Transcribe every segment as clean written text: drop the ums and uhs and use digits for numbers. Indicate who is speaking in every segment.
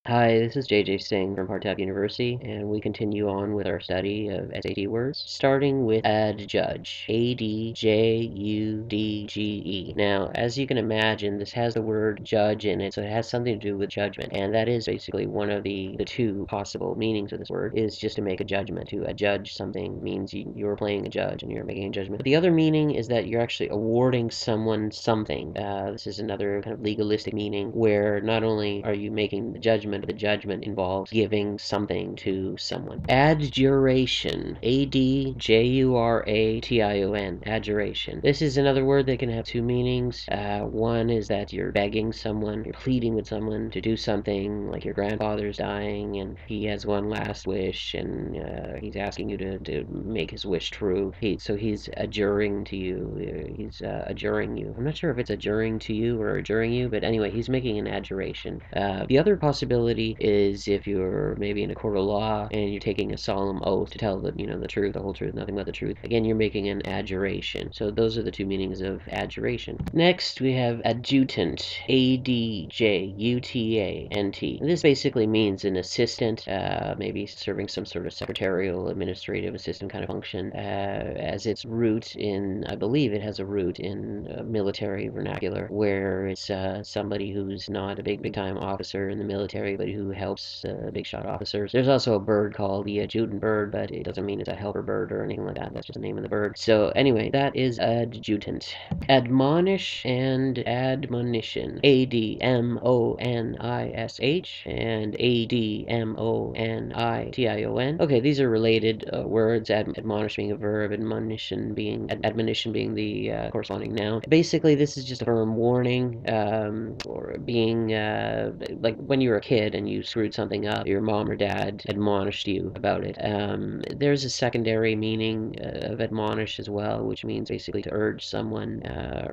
Speaker 1: Hi, this is JJ Singh from Partap University, and we continue on with our study of SAT words, starting with adjudge, A-D-J-U-D-G-E. Now, as you can imagine, this has the word judge in it, so it has something to do with judgment, and that is basically one of the two possible meanings of this word, is just to make a judgment. To adjudge something means you're playing a judge and you're making a judgment. But the other meaning is that you're actually awarding someone something. This is another kind of legalistic meaning, where not only are you making the judgment, the judgment involves giving something to someone. Adjuration. A-D-J-U-R-A-T-I-O-N. Adjuration. This is another word that can have two meanings. One is that you're begging someone, you're pleading with someone to do something, like your grandfather's dying and he has one last wish, and he's asking you to make his wish true. So he's adjuring to you. He's adjuring you. I'm not sure if it's adjuring to you or adjuring you, but anyway, he's making an adjuration. The other possibility is if you're maybe in a court of law and you're taking a solemn oath to tell the truth, the whole truth, nothing but the truth. Again, you're making an adjuration. So those are the two meanings of adjuration. Next, we have adjutant. A-D-J-U-T-A-N-T. This basically means an assistant, maybe serving some sort of secretarial, administrative assistant kind of function, as its root in, I believe it has a root in military vernacular, where it's somebody who's not a big time officer in the military, but who helps big shot officers. There's also a bird called the adjutant bird, but it doesn't mean it's a helper bird or anything like that. That's just the name of the bird. So anyway, that is adjutant. Admonish and admonition. A-D-M-O-N-I-S-H and A-D-M-O-N-I-T-I-O-N. Okay, these are related words. Admonish being a verb, admonition being the corresponding noun. Basically, this is just a firm warning, or being like when you were a kid and you screwed something up, your mom or dad admonished you about it. There's a secondary meaning of admonish as well, which means basically to urge someone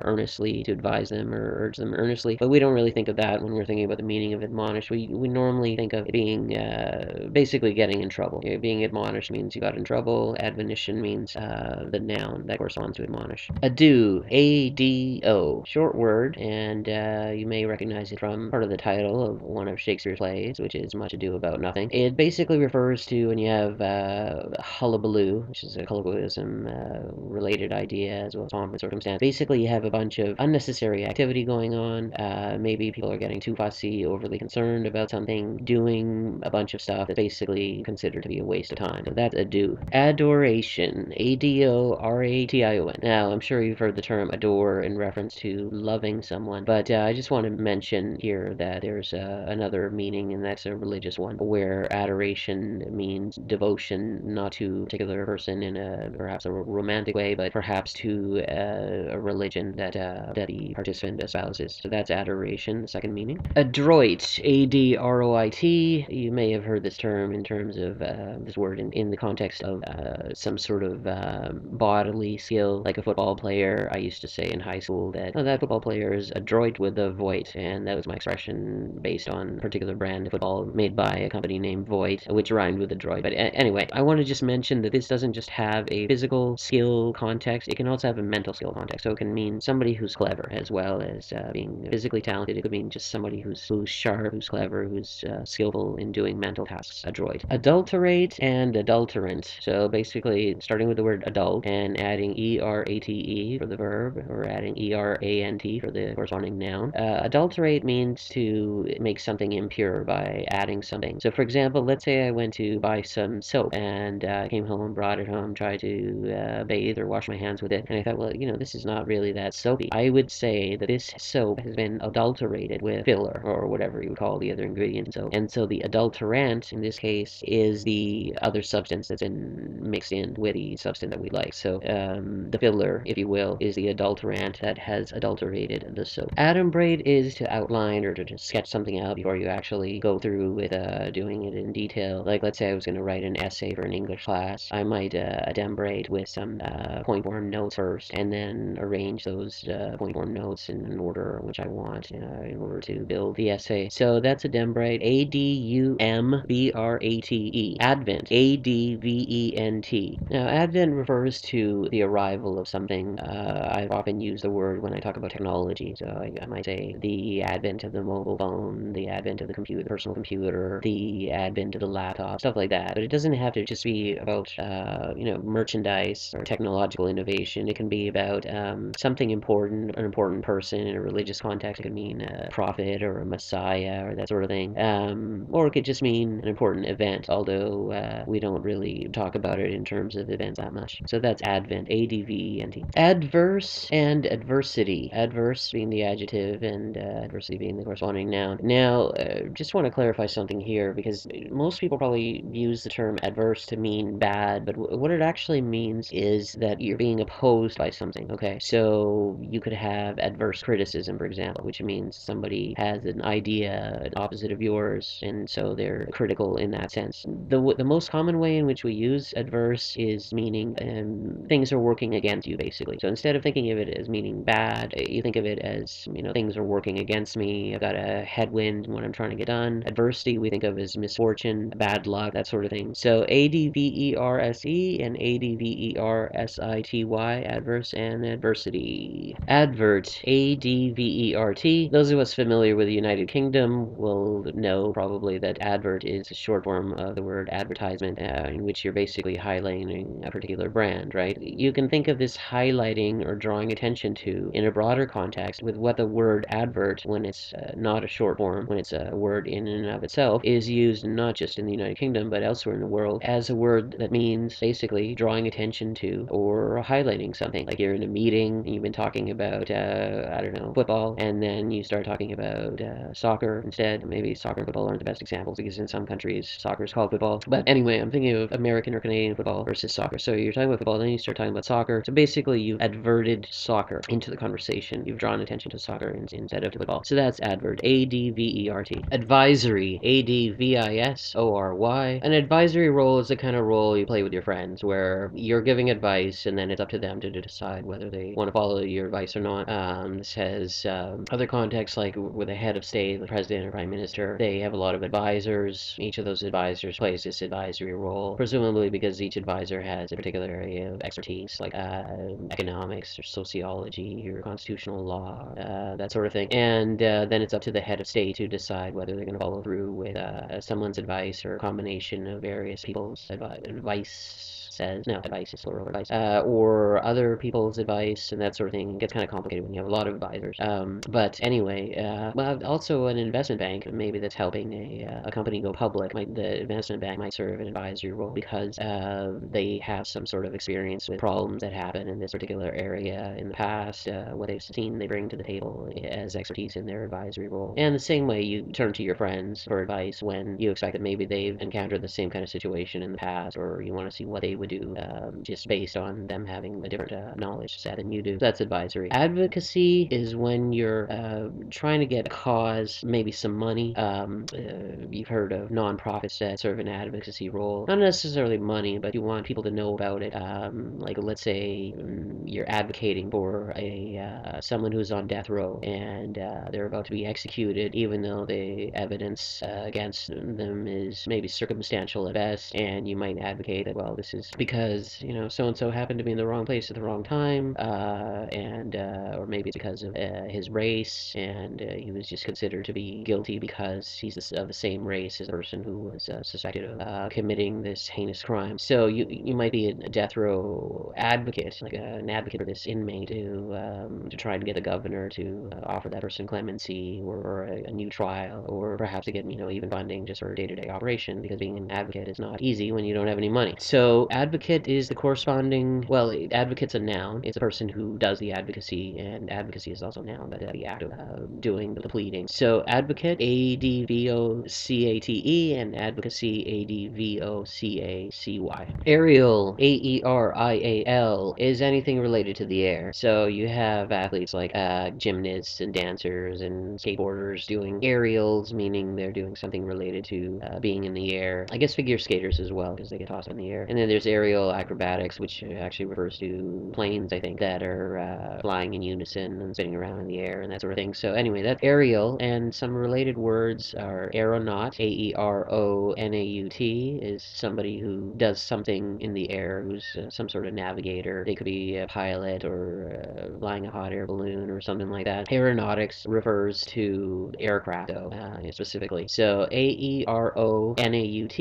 Speaker 1: earnestly, to advise them or urge them earnestly. But we don't really think of that when we're thinking about the meaning of admonish. We normally think of it being basically getting in trouble. Being admonished means you got in trouble. Admonition means the noun that corresponds to admonish. Ado, A-D-O, short word, and you may recognize it from part of the title of one of Shakespeare's plays, which is Much Ado About Nothing. It basically refers to when you have hullabaloo, which is a colloquialism related idea as well as pomp and circumstance. Basically, you have a bunch of unnecessary activity going on. Maybe people are getting too fussy, overly concerned about something, doing a bunch of stuff that's basically considered to be a waste of time. So that's ado. Adoration. A-D-O-R-A-T-I-O-N. Now, I'm sure you've heard the term adore in reference to loving someone, but I just want to mention here that there's another meaning, and that's a religious one, where adoration means devotion, not to a particular person in perhaps a romantic way, but perhaps to a religion that the participant espouses. So that's adoration, the second meaning. Adroit, A-D-R-O-I-T. You may have heard this term in terms of this word in the context of some sort of bodily skill, like a football player. I used to say in high school that that football player is adroit with the Voight, and that was my expression based on a particular brand of football made by a company named Voight, which rhymed with adroit. But anyway, I want to just mention that this doesn't just have a physical skill context, it can also have a mental skill context. So it can mean somebody who's clever as well as being physically talented. It could mean just somebody who's sharp, who's clever, who's skillful in doing mental tasks. Adroit. Adulterate and adulterant. So basically, starting with the word adult and adding E-R-A-T-E for the verb, or adding E-R-A-N-T for the corresponding noun. Adulterate means to make something impure by adding something. So for example, let's say I went to buy some soap and came home, brought it home, tried to bathe or wash my hands with it, and I thought, well, this is not really that soapy. I would say that this soap has been adulterated with filler, or whatever you would call the other ingredient. And so the adulterant in this case is the other substance that's been mixed in with the substance that we like. So the filler, if you will, is the adulterant that has adulterated the soap. Adumbrate is to outline or to sketch something out before you actually go through with doing it in detail. Like, let's say I was going to write an essay for an English class. I might adumbrate with some point form notes first, and then arrange those point form notes in an order which I want in order to build the essay. So that's adumbrate. A-D-U-M-B-R-A-T-E. Advent. A-D-V-E-N-T. Now, advent refers to the arrival of something. I've often used the word when I talk about technology. So I might say the advent of the mobile phone, the advent of the computer, personal computer, the advent of the laptop, stuff like that. But it doesn't have to just be about, merchandise or technological innovation. It can be about something important, an important person in a religious context. It could mean a prophet or a messiah or that sort of thing. Or it could just mean an important event, although we don't really talk about it in terms of events that much. So that's advent, A-D-V-E-N-T. Adverse and adversity. Adverse being the adjective and adversity being the corresponding noun. Now, just want to clarify something here, because most people probably use the term adverse to mean bad, but what it actually means is that you're being opposed by something, okay? So you could have adverse criticism, for example, which means somebody has an idea opposite of yours, and so they're critical in that sense. The most common way in which we use adverse is meaning things are working against you, basically. So instead of thinking of it as meaning bad, you think of it as, things are working against me, I've got a headwind in what I'm trying to get done. Adversity we think of as misfortune, bad luck, that sort of thing. So A-D-V-E-R-S-E and A-D-V-E-R-S-I-T-Y, adverse and adversity. Advert, A-D-V-E-R-T. Those of us familiar with the United Kingdom will know probably that advert is a short form of the word advertisement, in which you're basically highlighting a particular brand, right? You can think of this highlighting or drawing attention to in a broader context with what the word advert, when it's not a short form, when it's a word in and of itself, is used not just in the United Kingdom but elsewhere in the world as a word that means basically drawing attention to or highlighting something. Like you're in a meeting and you've been talking about, I don't know, football, and then you start talking about soccer instead. Maybe soccer and football aren't the best examples because in some countries soccer is called football. But anyway, I'm thinking of American or Canadian football versus soccer. So you're talking about football, then you start talking about soccer. So basically you've adverted soccer into the conversation. You've drawn attention to soccer instead of to football. So that's advert, A-D-V-E-R-T. Advisory, A-D-V-I-S-O-R-Y. An advisory role is the kind of role you play with your friends where you're giving advice and then it's up to them to decide whether they want to follow your advice or not. This has other contexts, like with a head of state, the president or prime minister. They have a lot of advisors. Each of those advisors plays this advisory role, presumably because each advisor has a particular area of expertise, like economics or sociology or constitutional law, that sort of thing. And then it's up to the head of state to decide whether they're going to follow through with someone's advice or a combination of various people's advice. Advice is plural, advice, or other people's advice and that sort of thing. It gets kind of complicated when you have a lot of advisors. But anyway, well, also an investment bank, maybe that's helping a company go public. The investment bank might serve an advisory role because they have some sort of experience with problems that happen in this particular area in the past. What they've seen, they bring to the table as expertise in their advisory role. And the same way you turn to your friends for advice when you expect that maybe they've encountered the same kind of situation in the past, or you want to see what they would do just based on them having a different knowledge set than you do. So that's advisory. Advocacy is when you're trying to get a cause, maybe some money. You've heard of nonprofits that serve an advocacy role. Not necessarily money, but you want people to know about it. Like let's say you're advocating for someone who's on death row and they're about to be executed, even though the evidence against them is maybe circumstantial at best, and you might advocate that, well, this is because so-and-so happened to be in the wrong place at the wrong time, or maybe it's because of his race, and he was just considered to be guilty because he's of the same race as the person who was suspected of committing this heinous crime. So you might be a death row advocate, like an advocate for this inmate to try to get the governor to offer that person clemency or a new trial, or perhaps to get even funding just for day-to-day operation, because being an advocate is not easy when you don't have any money. So advocate is the corresponding, well, advocate's a noun. It's a person who does the advocacy, and advocacy is also a noun, but the act of doing the pleading. So advocate, A-D-V-O-C-A-T-E, and advocacy, A-D-V-O-C-A-C-Y. Aerial, A-E-R-I-A-L, is anything related to the air. So you have athletes like gymnasts and dancers and skateboarders doing aerials, meaning they're doing something related to being in the air. I guess figure skaters as well, because they get tossed in the air. And then there's aerial acrobatics, which actually refers to planes, I think, that are flying in unison and spinning around in the air and that sort of thing. So anyway, that's aerial, and some related words are aeronaut, A-E-R-O-N-A-U-T, is somebody who does something in the air, who's some sort of navigator. They could be a pilot or flying a hot air balloon or something like that. Aeronautics refers to aircraft, though. specifically. So Aeronaut and Aeronautic,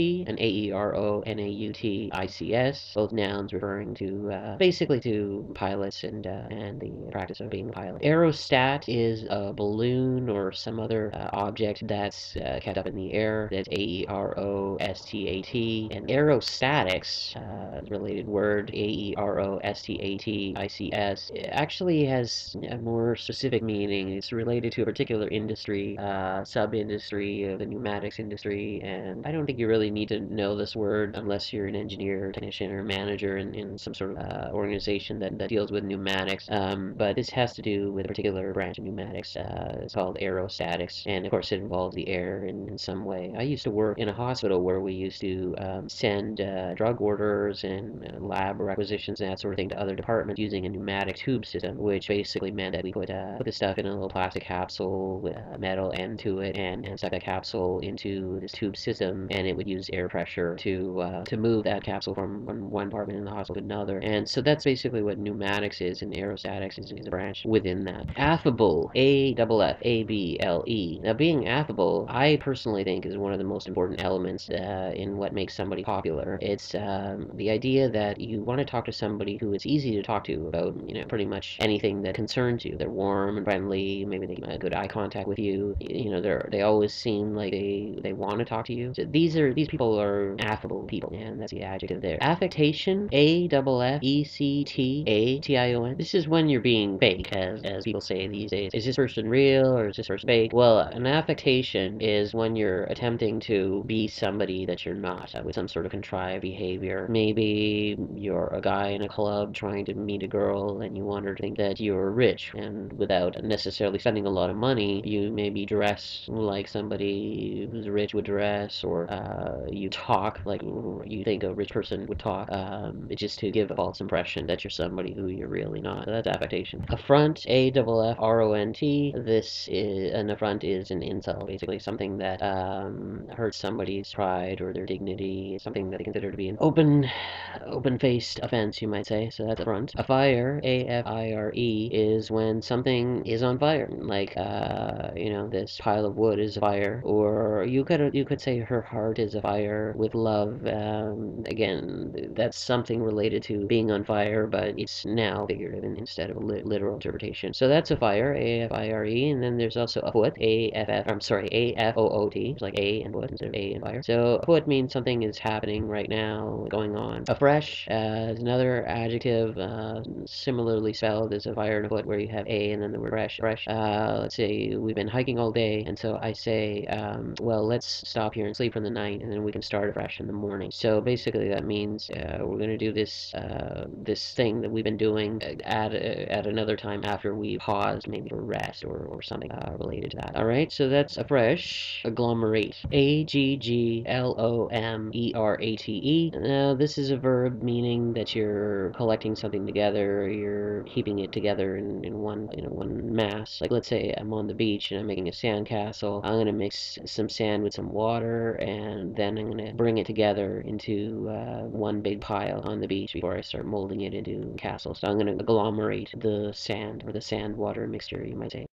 Speaker 1: both nouns referring to basically to pilots and the practice of being a pilot. Aerostat is a balloon or some other object that's kept up in the air. That's Aerostat. And aerostatics, related word, Aerostatics, actually has a more specific meaning. It's related to a particular industry, sub-industry of the pneumatics industry, and I don't think you really need to know this word unless you're an engineer, technician, or manager in some sort of organization that deals with pneumatics. But this has to do with a particular branch of pneumatics. It's called aerostatics, and of course it involves the air in some way. I used to work in a hospital where we used to send drug orders and lab requisitions and that sort of thing to other departments using a pneumatic tube system, which basically meant that we would put the stuff in a little plastic capsule with a metal end to it and stuck that capsule into this tube system, and it would use air pressure to move that capsule from one department in the hospital to another. And so that's basically what pneumatics is, and aerostatics is a branch within that. Affable, Affable. Now, being affable, I personally think is one of the most important elements in what makes somebody popular. It's the idea that you want to talk to somebody who it's easy to talk to about, pretty much anything that concerns you. They're warm and friendly. Maybe they make good eye contact with you. They always seem like they want to talk to you. So these people are affable people, and that's the adjective there. Affectation, Affectation. This is when you're being fake, as people say these days. Is this person real or is this person fake? Well, an affectation is when you're attempting to be somebody that you're not, with some sort of contrived behavior. Maybe you're a guy in a club trying to meet a girl and you want her to think that you're rich, and without necessarily spending a lot of money, you maybe dress like somebody who's rich would dress, or you talk like you think a rich person would talk, just to give a false impression that you're somebody who you're really not. So that's affectation. Affront, Affront. An affront is an insult, basically something that hurts somebody's pride or their dignity, something that they consider to be an open-faced offense, you might say. So that's affront. A fire, Afire, is when something is on fire, like this pile of wood is a fire, or you could say her heart is a fire with love. Again, that's something related to being on fire, but it's now figurative instead of a literal interpretation. So that's a fire, Afire, and then there's also a foot, Afoot. It's like A and foot instead of A and fire. So afoot means something is happening right now, going on. Afresh is another adjective, similarly spelled as a fire and a foot, where you have A and then the word fresh. Let's say we've been hiking all day, and so I say, well, let's stop here and sleep for the night, and then we can start afresh in the morning. So basically that means we're going to do this thing that we've been doing at another time after we paused, maybe for rest or something related to that. Alright, so that's afresh. Agglomerate, Agglomerate. Now this is a verb meaning that you're collecting something together, or you're keeping it together in one mass. Like, let's say I'm on the beach and I'm making a sand castle. I'm going to mix some sand with some water, and then I'm going to bring it together into one big pile on the beach before I start molding it into a castle. So I'm going to agglomerate the sand, or the sand-water mixture, you might say.